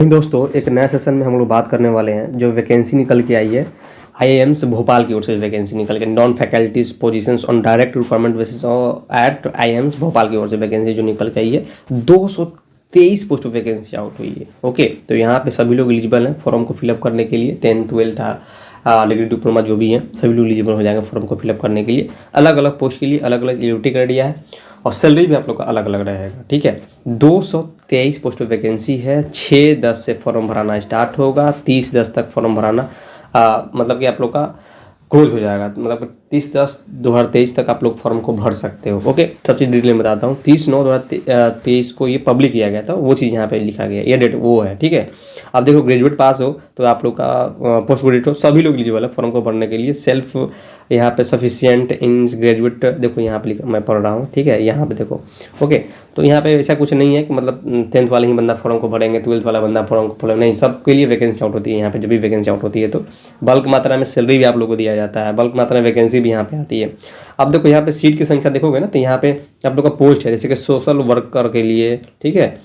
दोस्तों एक नया सेशन में हम लोग बात करने वाले हैं। जो वैकेंसी निकल के आई है आईआईएम्स भोपाल की ओर से वैकेंसी निकल के non faculties positions on direct requirement basis at IIMs Bhopal की ओर से वैकेंसी जो निकल के आई है 223 पोस्ट ऑफ वैकेंसी आउट हुई है। ओके, तो यहाँ पे सभी लोग एलिजिबल हैं फॉर्म को फिलअप करने के लिए। 10th 12th डिग्री डिप्लोमा जो भी है सभी लोग एलिजिबल हो जाएंगे फॉर्म को फिलअप करने के लिए। अलग अलग पोस्ट के लिए अलग अलग एलिजिबिलिटी क्राइटेरिया है और सैलरी भी आप लोग का अलग अलग रहेगा। ठीक है, 223 पोस्ट ऑफ वैकेंसी है। 6/10 से फॉर्म भराना स्टार्ट होगा, 30/10 तक फॉर्म भराना मतलब कि आप लोग का क्लोज हो जाएगा। मतलब 30/10/2023 तक आप लोग फॉर्म को भर सकते हो। ओके, सब चीज़ डिटेल में बताता हूँ। 30/9/2023 को ये पब्लिक किया गया था, वो चीज़ यहाँ पे लिखा गया, ये डेट वो है। ठीक है, आप देखो ग्रेजुएट पास हो तो आप लोग का पोस्ट ग्रेजुएट हो, सभी लोग एलिजिबल है फॉर्म को भरने के लिए। सेल्फ यहाँ पे सफिशिएंट इन ग्रेजुएट देखो यहाँ पे लिखा, मैं पढ़ रहा हूँ। ठीक है, यहाँ पे देखो। ओके, तो यहाँ पे ऐसा कुछ नहीं है कि मतलब 10th वाले ही बंदा फॉर्म को भरेंगे, 12th वाला बंदा फॉर्म को भरेंगे, नहीं, सबके लिए वैकेंसी आउट होती है। यहाँ पे जब भी वैकेंसी आउट होती है तो बल्क मात्रा में सैलरी भी आप लोग को दिया जाता है, बल्क मात्रा में वैकेंसी भी यहाँ पे आती है। अब देखो यहाँ पे सीट की संख्या देखोगे ना, तो यहाँ पे आप लोग का पोस्ट है जैसे कि सोशल वर्कर के लिए। ठीक है,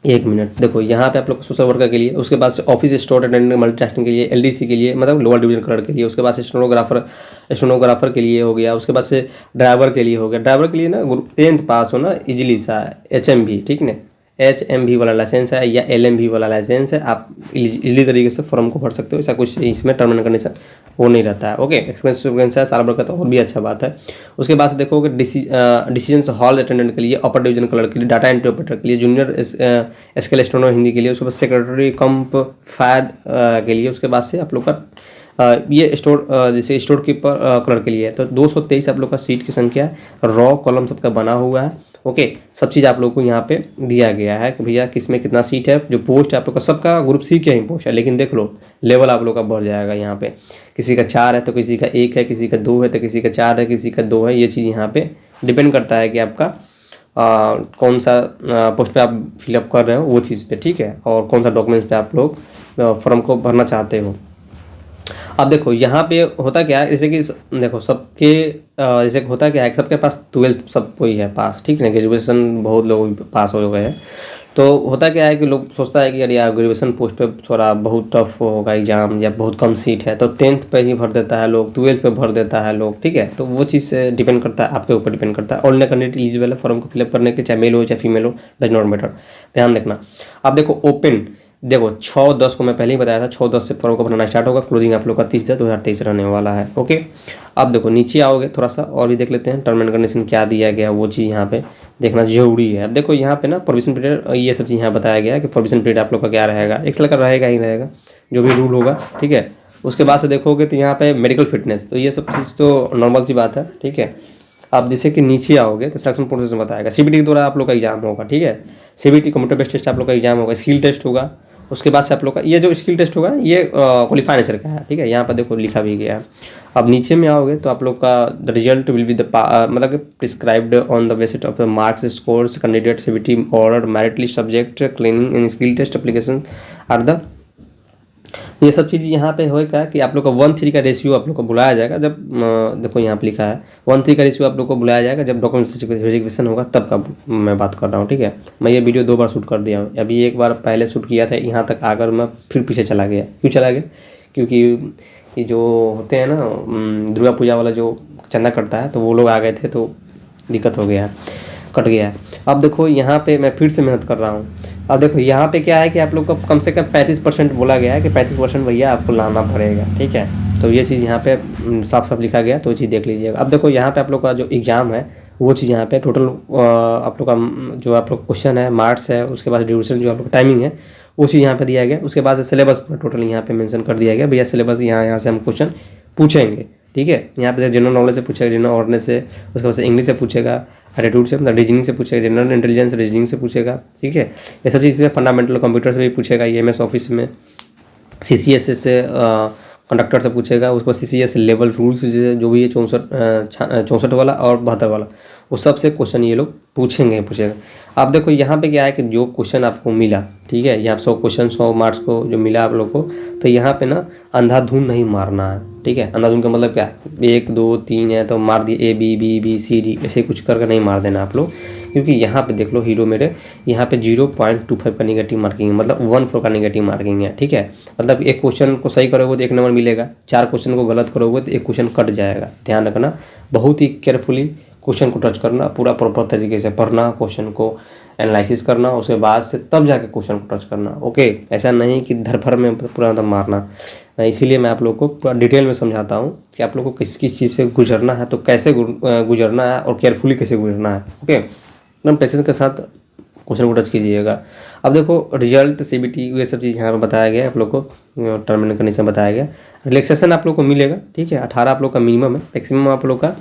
एक मिनट, देखो यहाँ पे आप लोग सोशल वर्कर के लिए, उसके बाद से ऑफिस स्टोर अटेंडेंट मल्टीटास्किंग के लिए, एलडीसी के लिए मतलब लोअर डिवीजन क्लर्क के लिए, उसके बाद से स्टेनोग्राफर के लिए हो गया, उसके बाद से ड्राइवर के लिए हो गया। ड्राइवर के लिए ना 10th पास हो ना इजीली सा HMV, ठीक है, HMV वाला लाइसेंस है या LMV वाला लाइसेंस है, आप इजीली तरीके से फॉर्म को भर सकते हो। ऐसा कुछ इसमें टर्म एंड कंडीशन वो नहीं रहता है। ओके, एक्सपीरियंस है साल भर का तो और भी अच्छा बात है। उसके बाद से देखोगे डिसीजन हॉल अटेंडेंट के लिए, अपर डिवीजन क्लर्क के लिए, डाटा इंटरप्रेटर के लिए, जूनियर स्केल स्टेनो हिंदी के लिए, उसके बाद सेक्रेटरी कम्प फैड के लिए, उसके बाद से आप लोग का ये स्टोर जैसे स्टोर कीपर क्लर्क के लिए है। तो 223 आप लोग का सीट की संख्या, रॉ कॉलम सबका बना हुआ है। ओके, सब चीज़ आप लोग को यहाँ पे दिया गया है कि भैया किस में कितना सीट है। जो पोस्ट है आप लोग का सबका ग्रुप C के ही पोस्ट है, लेकिन देख लो लेवल आप लोग का बढ़ जाएगा। यहाँ पे किसी का 4 है तो किसी का 1 है, किसी का 2 है तो किसी का 4 है, किसी का 2 है। ये चीज़ यहाँ पे डिपेंड करता है कि आपका कौन सा पोस्ट पे आप फिलअप कर रहे हो वो चीज़ पे। ठीक है, और कौन सा डॉक्यूमेंट्स पे आप लोग फॉर्म को भरना चाहते हो। अब देखो यहाँ पे होता क्या है, जैसे कि देखो सबके जैसे होता क्या है कि सबके पास 12th सब कोई है पास। ठीक है, ग्रेजुएशन बहुत लोग पास हो गए हैं। तो होता क्या है कि लोग सोचता है कि यार ग्रेजुएशन पोस्ट पे थोड़ा बहुत टफ होगा एग्जाम या बहुत कम सीट है, तो 10th पे ही भर देता है लोग, 12th पे भर देता है लोग। ठीक है, तो वो चीज़ से डिपेंड करता है, आपके ऊपर डिपेंड करता है। ऑल इंडिया कैंडिडेट एलिजिबल है फॉर्म को फिलअप करने के, चाहे मेल हो चाहे फीमेल हो, डज नॉट मैटर, ध्यान देखना। अब देखो ओपन, देखो 6/10 को मैं पहले ही बताया था, 6/10 से फॉर्म को बनाना स्टार्ट होगा। क्लोजिंग आप लोग का 30/10/2023 रहने वाला है। ओके, अब देखो नीचे आओगे थोड़ा सा और भी देख लेते हैं टर्म एंड कंडीशन क्या दिया गया, वो चीज़ यहाँ पे देखना जरूरी है। अब देखो यहाँ पे ना प्रोविजन पीरियड ये सब चीज़ यहाँ बताया गया है कि प्रोविजन पीरियड आप लोग का क्या रहेगा, 1 साल का रहेगा ही रहेगा, जो भी रूल होगा। ठीक है, उसके बाद से देखोगे तो यहाँ पे मेडिकल फिटनेस, तो ये सब चीज़ तो नॉर्मल सी बात है। ठीक है, आप जैसे कि नीचे आओगे तो सिलेक्शन प्रोसेस में बताएगा। CBT के द्वारा आप लोग का एग्जाम होगा। ठीक है, CBT कंप्यूटर बेस्ड टेस्ट आप लोग का एग्जाम होगा, स्किल टेस्ट होगा। उसके बाद से आप लोग का ये जो स्किल टेस्ट होगा ये क्वालिफाई नेचर का है। ठीक है, यहाँ पर देखो लिखा भी गया है। अब नीचे में आओगे तो आप लोग का the result will be the मतलब prescribed on the basis of the marks scores candidate CBT order merit list subject cleaning and skill test application are the, ये सब चीज़ यहाँ पे होएगा कि आप लोग का 1:3 का रेशियो आप लोग को बुलाया जाएगा जब देखो यहाँ पे लिखा है 1:3 का रेशियो आप लोग को बुलाया जाएगा जब डॉक्यूमेंट वेरिफिकेशन होगा, तब का मैं बात कर रहा हूँ। ठीक है, मैं ये वीडियो 2 बार शूट कर दिया हूँ, अभी एक बार पहले शूट किया था, यहाँ तक आकर मैं फिर पीछे चला गया। क्यों चला गया? क्योंकि ये जो होते हैं ना दुर्गा पूजा वाला जो चंदा कटता है, तो वो लोग आ गए थे तो दिक्कत हो गया, कट गया। अब देखो यहाँ पे मैं फिर से मेहनत कर रहा हूँ। अब देखो यहाँ पे क्या है कि आप लोग को कम से कम 35% बोला गया है कि 35% भैया आपको लाना पड़ेगा। ठीक है, तो ये चीज़ यहाँ पे साफ साफ लिखा गया, तो ये चीज़ देख लीजिएगा। अब देखो यहाँ पे आप लोग का जो एग्ज़ाम है वो चीज़ यहाँ पे टोटल आप लोग का जो आप लोग क्वेश्चन है, मार्क्स है, उसके बाद ड्यूरेशन जो आप लोग टाइमिंग है वो चीज़ यहाँ पे दिया गया। उसके बाद से सिलेबस पूरा टोटल यहाँ पे मेंशन कर दिया गया, भैया सिलेबस यहाँ से हम क्वेश्चन पूछेंगे। ठीक है, यहाँ पे जनरल नॉलेज से पूछेगा, जनरल अवेयरनेस से, उसके बाद से इंग्लिश से पूछेगा, एटीट्यूड से मतलब रीजनिंग से पूछेगा, जनरल इंटेलिजेंस रीजनिंग से पूछेगा। ठीक है, ये सब चीज़ से फंडामेंटल कंप्यूटर से भी पूछेगा, MS ऑफिस में, CCS से कंडक्टर से पूछेगा, उसके बाद CCS लेवल रूल्स जो भी है 64 वाला और 72 वाला, वो सब से क्वेश्चन ये लोग पूछेगा। आप देखो यहाँ पे क्या है कि जो क्वेश्चन आपको मिला, ठीक है, यहाँ 100 क्वेश्चन 100 मार्क्स को जो मिला आप लोग को, तो यहाँ पे ना अंधाधुन नहीं मारना है। ठीक है, अंधाधुन का मतलब क्या, 1 2 3 है तो मार दिए A B B B C D, ऐसे कुछ करके नहीं मार देना आप लोग। क्योंकि यहाँ पे देख लो हीरो मेरे, यहाँ पे 0.25 का नेगेटिव मार्किंग है, मतलब 1/4 का नेगेटिव मार्किंग है, ठीक है। मतलब एक क्वेश्चन को सही करोगे तो 1 नंबर मिलेगा, 4 क्वेश्चन को गलत करोगे तो 1 क्वेश्चन कट जाएगा। ध्यान रखना, बहुत ही केयरफुली क्वेश्चन को टच करना, पूरा प्रॉपर तरीके से पढ़ना, क्वेश्चन को एनालिसिस करना, उसके बाद से तब जाके क्वेश्चन को टच करना। ओके, ऐसा नहीं कि धरफर में पूरा एकदम मारना। इसीलिए मैं आप लोग को पूरा डिटेल में समझाता हूँ कि आप लोग को किस किस चीज़ से गुजरना है, तो कैसे गुजरना है और केयरफुली कैसे गुजरना है। ओके, एकदम पेशेंस के साथ क्वेश्चन को टच कीजिएगा। अब देखो रिजल्ट, CBT, ये सब चीज़ यहाँ पर बताया गया है आप लोग को, टर्म एंड कंडीशन बताया गया। रिलैक्सेशन आप लोग को मिलेगा, ठीक है। 18 आप लोग का मिनिमम है, मैक्सिमम आप लोग का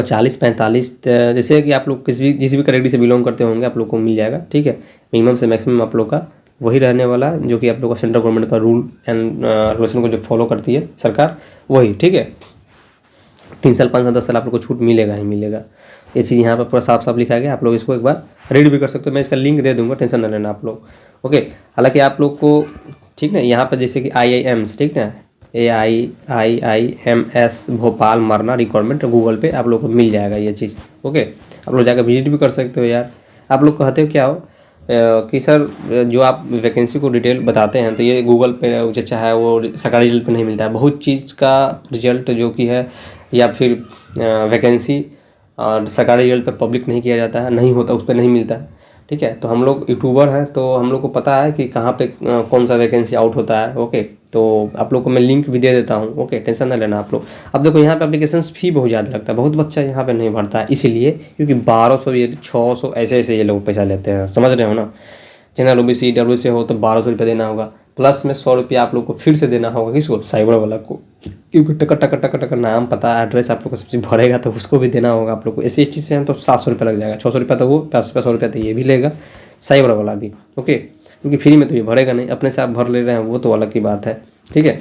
40-45, जैसे कि आप लोग जिस भी कैटेगरी से बिलोंग करते होंगे आप लोग को मिल जाएगा, ठीक है। मिनिमम से मैक्सिमम आप लोग का वही रहने वाला है, जो कि आप लोग का सेंट्रल गवर्नमेंट का रूल एंड रेगुलेशन को जो फॉलो करती है सरकार, वही, ठीक है। 3 साल, 5 साल, 10 साल आप लोग को छूट मिलेगा ही मिलेगा। ये चीज़ यहाँ पर पूरा साफ साफ लिखा गया, आप लोग इसको एक बार रीड भी कर सकते हो, मैं इसका लिंक दे दूँगा, टेंशन न लेना आप लोग। ओके, हालाँकि आप लोग को, ठीक ना, यहाँ पर जैसे कि IIMs, ठीक ना, AIIMS भोपाल मारना रिक्वायरमेंट, गूगल पे आप लोग को मिल जाएगा ये चीज़। ओके, आप लोग जाकर विजिट भी कर सकते हो यार। आप लोग कहते हो क्या हो कि सर जो आप वैकेंसी को डिटेल बताते हैं तो ये गूगल पे जो चाहे वो सरकारी रिजल्ट पे नहीं मिलता है। बहुत चीज़ का रिजल्ट जो कि है, या फिर वैकेंसी सरकारी रिजल्ट पे पब्लिक नहीं किया जाता है, नहीं होता, उस पर नहीं मिलता है, ठीक है। तो हम लोग यूट्यूबर हैं तो हम लोग को पता है कि कहाँ पे कौन सा वैकेंसी आउट होता है। ओके, तो आप लोग को मैं लिंक भी दे देता हूँ। ओके, टेंशन ना लेना आप लोग। अब देखो यहाँ पे एप्लीकेशन फी बहुत ज़्यादा लगता है, बहुत बच्चा यहाँ पे नहीं भरता है, इसीलिए क्योंकि 1200, ये 600 ऐसे ये लोग पैसा लेते हैं, समझ रहे हो ना। जनरल OBC EW से हो तो 1200 रुपये देना होगा, प्लस में 100 रुपये आप लोग को फिर से देना होगा, किसको, साइबर वाला को, क्योंकि टक नाम पता एड्रेस आप लोग को सब चीज़ भरेगा तो उसको भी देना होगा आप लोग को। SC/ST से हैं तो 700 रुपये लग जाएगा, 600 रुपये तो वो, 100 रुपये तो ये भी लेगा, साइबर वाला भी। ओके, क्योंकि फ्री में तो ये भरेगा नहीं, अपने से आप भर ले रहे हैं वो तो अलग की बात है, ठीक है।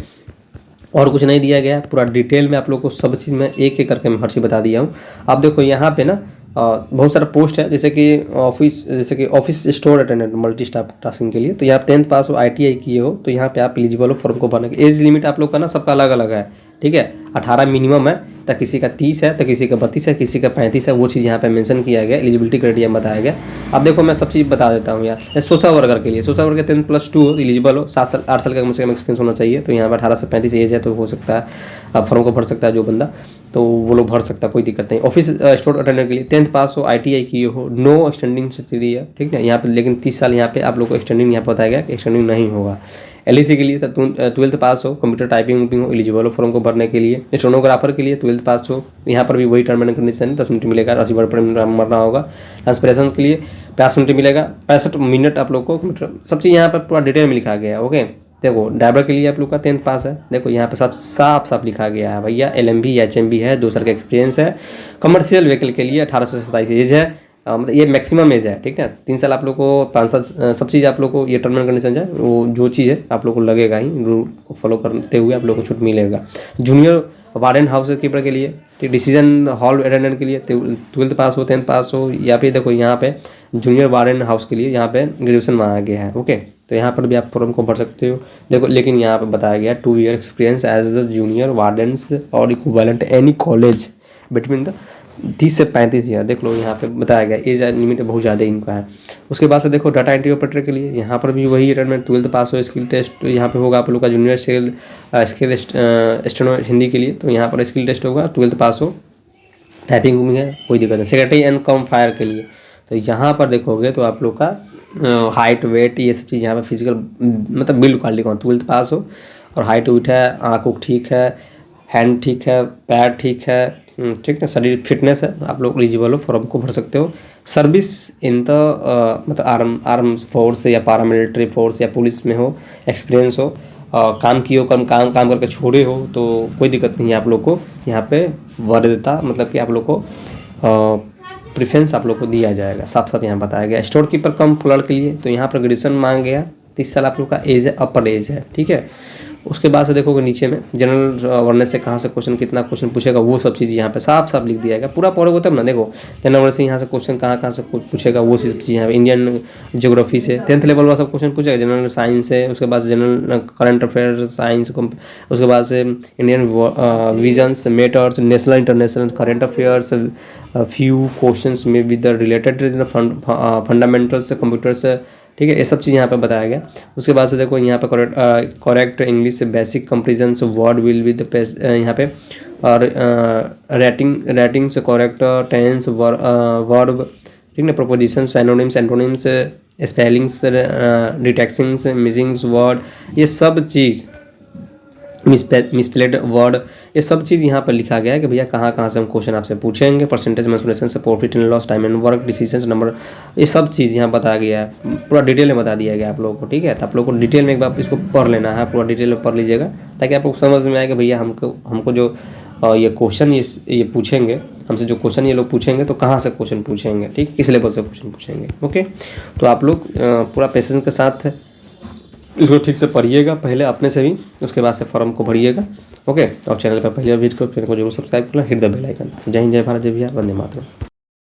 और कुछ नहीं दिया गया, पूरा डिटेल में आप लोग को सब चीज़ में एक एक करके मैं हर चीज़ बता दिया हूँ। आप देखो यहाँ पे ना बहुत सारा पोस्ट है, जैसे कि office store attendant multi staff tasking के लिए, तो यहाँ 10th पास हो, ITI किए हो तो यहाँ पे आप एलिजिबल हो फॉर्म को भरने के। एज लिमिट आप लोग का ना सबका अलग अलग है, ठीक है। 18 मिनिमम है, तो किसी का 30 है, तो किसी का 32 है, किसी का 35 है, वो चीज़ यहाँ पे मेंशन किया गया, एलिजिबिलिटी क्राइटेरिया बताया गया। अब देखो मैं सब चीज़ बता देता हूँ यार। सोशल वर्कर के लिए, सोशल वर्कर 10+2 एलिजिबल हो, 7 साल 8 साल का कम से कम एक्सपीरियंस होना चाहिए, तो यहाँ पर 18 से 35 एज है तो हो सकता है फॉर्म को भर सकता है जो बंदा, तो वो लोग भर सकता है, कोई दिक्कत नहीं। ऑफिस स्टोर अटेंडेंट के लिए 10th पास हो, ITI किए हो, नो एक्सटेंडिंग स्टडी है, ठीक है यहाँ पे, लेकिन 30 साल यहाँ पे आप लोग को एक्सटेंडिंग यहाँ पे बताया गया कि एक्सटेंडिंग नहीं होगा। LEC के लिए 12th पास हो, कंप्यूटर टाइपिंग हो, एलिजिबल हो फॉर्म को भरने के लिए। स्टेनोग्राफर के लिए 12th पास हो, यहाँ पर भी वही टर्म एंड कंडीशन, 10 मिनट मिलेगा, 80 वर्ड पर मिनट मरना होगा। ट्रांसपरेशन के लिए 65 मिनट मिलेगा, 65 मिनट आप लोग को, सब चीज़ यहाँ पर पूरा डिटेल में लिखा गया है। ओके, देखो ड्राइवर के लिए आप लोग का 10th पास है, देखो यहाँ पे सब साफ लिखा गया है भैया। LMB या HMB है, 2 साल का एक्सपीरियंस है। कमर्शियल व्हीकल के लिए 18 से 27 एज है, मतलब ये मैक्सिमम एज है, ठीक है। 3 साल आप लोग को, 5 साल, सब चीज़ आप लोग को, ये टर्म एंड कंडीशन है, वो जो चीज़ है आप लोग को लगेगा ही, रूल को फॉलो करते हुए आप लोग को छूट मिलेगा। जूनियर वार्डन हाउस कीपर के लिए, ठीक, डिसीजन हॉल अटेंडेंट के लिए 12th पास हो, 10th पास हो, या फिर देखो यहाँ पे जूनियर वार्डन हाउस के लिए यहाँ पे ग्रेजुएशन मांगा गया है। ओके, तो यहाँ पर भी आप फॉर्म को भर सकते हो। देखो लेकिन यहाँ पे बताया गया 2 year experience as the junior wardens और equivalent any college between the 30 से 35 ईयर। देख लो यहाँ पे बताया गया, एज लिमिट बहुत ज़्यादा इनका है। उसके बाद से देखो डाटा एंट्री ऑपरेटर के लिए, यहाँ पर भी वही रिटायरमेंट, 12th पास हो, स्किल टेस्ट यहाँ पे होगा आप लोग का। जूनियर स्किल स्टेनो हिंदी के लिए, तो यहाँ पर स्किल टेस्ट होगा, 12th पास हो, टाइपिंग में है, कोई दिक्कत नहीं। सेक्रेटरी एंड कम फायर के लिए, तो यहाँ पर देखोगे तो आप लोग का हाइट वेट ये सब चीज़ यहाँ पर फिजिकल मतलब बिल्ड क्वालिटी कौन, 12th पास हो और हाइट वेट है, आँख उख ठीक है, हैंड ठीक है, पैर ठीक है, ठीक है, शरीर फिटनेस है, तो आप लोग एलिजिबल हो, फॉर्म को भर सकते हो। सर्विस इन द मतलब आर्म्स फोर्स या पैरामिलिट्री फोर्स या पुलिस में हो, एक्सपीरियंस हो, काम किए हो, काम करके छोड़े हो तो कोई दिक्कत नहीं है, आप लोग को यहाँ पे वरीयता मतलब कि आप लोग को प्रेफरेंस आप लोग को दिया जाएगा, साफ साफ यहाँ बताया गया। स्टोर कीपर कम क्लर्क के लिए, तो यहाँ पर ग्रेजुएशन मांग गया, 30 साल आप लोग का एज है, अपर एज है, ठीक है। उसके बाद से देखोगे नीचे में जनरल अवेयरनेस से कहाँ से क्वेश्चन, कितना क्वेश्चन पूछेगा, वो सब चीज़ यहाँ पे साफ साफ लिख दिया गया। पूरा पढ़ोगे तब ना, देखो जनरल अवेयरनेस से यहाँ से क्वेश्चन कहाँ से पूछेगा, वो सब चीज़ यहाँ पे। इंडियन ज्योग्राफी से 10th लेवल वाला सब क्वेश्चन पूछेगा, जनरल साइंस से, उसके बाद जनरल करंट अफेयर साइंस, उसके बाद से Indian visions, matters, national international current affairs, few questions में with the related fundamentals computers, ठीक है, ये सब चीज़ यहाँ पे बताया गया। उसके बाद से देखो यहाँ पे correct English basic comparisons word will with यहाँ पे, और राइटिंग से करेक्ट टेंस वर्ब, ठीक है, proposition, anonyms, antonyms, spellings, detections, missings word, ये सब चीज़, मिसप्लेड वर्ड, ये सब चीज़ यहाँ पर लिखा गया है कि भैया कहाँ कहाँ से हम क्वेश्चन आपसे पूछेंगे, परसेंटेज, मेंसुरेशन से, profit and loss, time and work, decision number, ये सब चीज़ यहाँ बताया गया है, पूरा डिटेल में बता दिया गया आप लोगों को, ठीक है। तो आप लोगों को डिटेल में एक बार इसको पढ़ लेना है, पूरा डिटेल में पढ़ लीजिएगा, ताकि आपको समझ में आए कि भैया हमको जो ये क्वेश्चन ये पूछेंगे हमसे, जो क्वेश्चन ये लोग पूछेंगे तो कहाँ से क्वेश्चन पूछेंगे, ठीक, किस लेवल से क्वेश्चन पूछेंगे। ओके, तो आप लोग पूरा पेशेंस के साथ इसको ठीक से पढ़िएगा पहले अपने से भी, उसके बाद से फॉर्म को भरिएगा। ओके, और चैनल पर पहले विजिट करो, चैनल को जरूर सब्सक्राइब करना, हिट द बेल आइकन। जय हिंद, जय भारत, जय बिहार, वंदे मातरम।